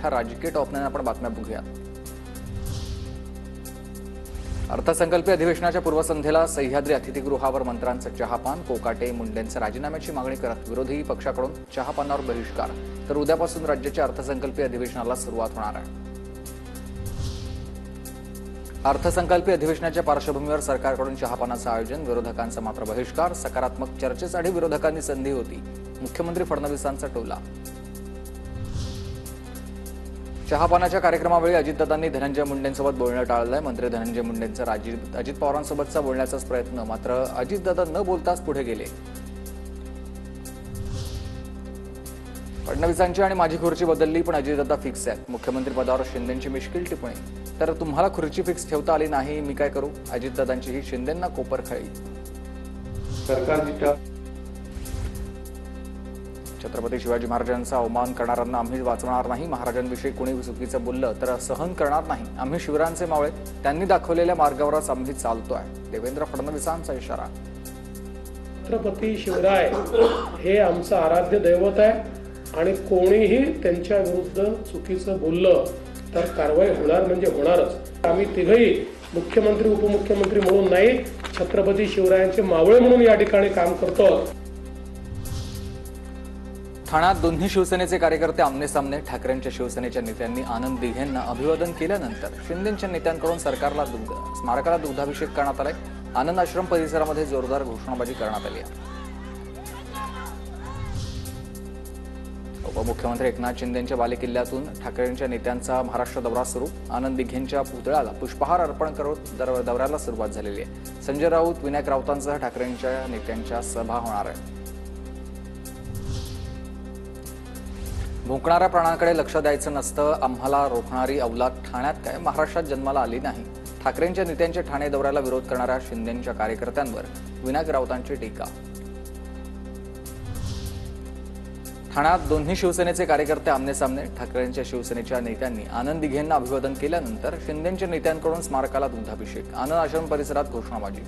मोठ्या राजकीय टॉपने आपण बातम्या बघूया। अर्थसंकल्पीय अधिवेशनाच्या पूर्वसंध्येला सह्याद्री अतिथीगृहावर मंत्र्यांचं चहापान, कोकाटे मुंडेंच्या राजीनाम्याची मागणी करत विरोधी पक्षाकडून चहापानावर बहिष्कार। तर उद्यापासून राज्याच्या अर्थसंकल्पीय अधिवेशनाला सुरुवात होणार आहे। अर्थसंकल्पीय अधिवेशनाच्या पार्श्वभूमीवर सरकारकडून चहापानाचं आयोजन, विरोधकांचा मात्र बहिष्कार। सकारात्मक चर्चेसाठी विरोधकांनी संधी होती, मुख्यमंत्री फडणवीसांचा टोला। चहापानाच्या कार्यक्रमावेळी अजितदादांनी धनंजय मुंडेंसोबत बोलणं टाळलंय। मंत्री धनंजय मुंडेंचा अजित पवारांसोबतचा बोलण्याचाच प्रयत्न, मात्र अजितदादा न बोलताच पुढे गेले। फडणवीसांची आणि माझी खुर्ची बदलली पण अजितदादा फिक्स आहेत। मुख्यमंत्री पदावर शिंदेंची मिश्किल टिप्पणी, तर तुम्हाला खुर्ची फिक्स ठेवता आली नाही, मी काय करू? अजितदादांची ही शिंदेंना कोपरखळी। छत्रपती शिवाजी महाराजांचा अवमान करणाऱ्यांना आम्ही वाचवणार नाही। महाराजांविषयी कोणी चुकीचं बोललं तर सहन करणार नाही। आम्ही शिवरायांचे मावळे, त्यांनी दाखवलेल्या मार्गावरच आम्ही चालतोय, देवेंद्र फडणवीसांचा इशारा। छत्रपती शिवराय हे आमचं आराध्य दैवत आहे आणि कोणीही त्यांच्या विरुद्ध चुकीचं बोललं तर कारवाई होणार म्हणजे होणारच। आम्ही तिघही मुख्यमंत्री उपमुख्यमंत्री म्हणून नाही, छत्रपती शिवरायांचे मावळे म्हणून या ठिकाणी काम करतो। ठाण्यात दोन्ही शिवसेनेचे कार्यकर्ते आमनेसामने। ठाकरेंच्या शिवसेनेच्या नेत्यांनी आनंद दिघेंना अभिवादन केल्यानंतर शिंदेंच्या नेत्यांकडून स्मारकाला दुग्धाभिषेक करण्यात आलाय। आनंद आश्रम परिसरामध्ये जोरदार घोषणाबाजी करण्यात आली आहे। उपमुख्यमंत्री एकनाथ शिंदेंच्या बालेकिल्ल्यातून ठाकरेंच्या नेत्यांचा महाराष्ट्र दौरा सुरू। आनंद दिघेंच्या पुतळ्याला पुष्पहार अर्पण करून दौऱ्याला सुरुवात झालेली आहे। संजय राऊत, विनायक राऊतांसह ठाकरेंच्या नेत्यांच्या सभा होणार आहे। भुंकणाऱ्या प्राणांकडे लक्ष द्यायचं नसतं, आम्हाला रोखणारी अवलाद ठाण्यात काय महाराष्ट्रात जन्माला आली नाही। ठाकरेंच्या नेत्यांच्या ठाणे दौऱ्याला विरोध करणाऱ्या शिंदेंच्या कार्यकर्त्यांवर विनायक राऊतांची टीका। ठाण्यात दोन्ही शिवसेनेचे कार्यकर्ते आमनेसामने। ठाकरेंच्या शिवसेनेच्या नेत्यांनी आनंद दिघेंना अभिवादन केल्यानंतर शिंदेंच्या नेत्यांकडून स्मारकाला दुग्धाभिषेक। आनंद आश्रम परिसरात घोषणाबाजी।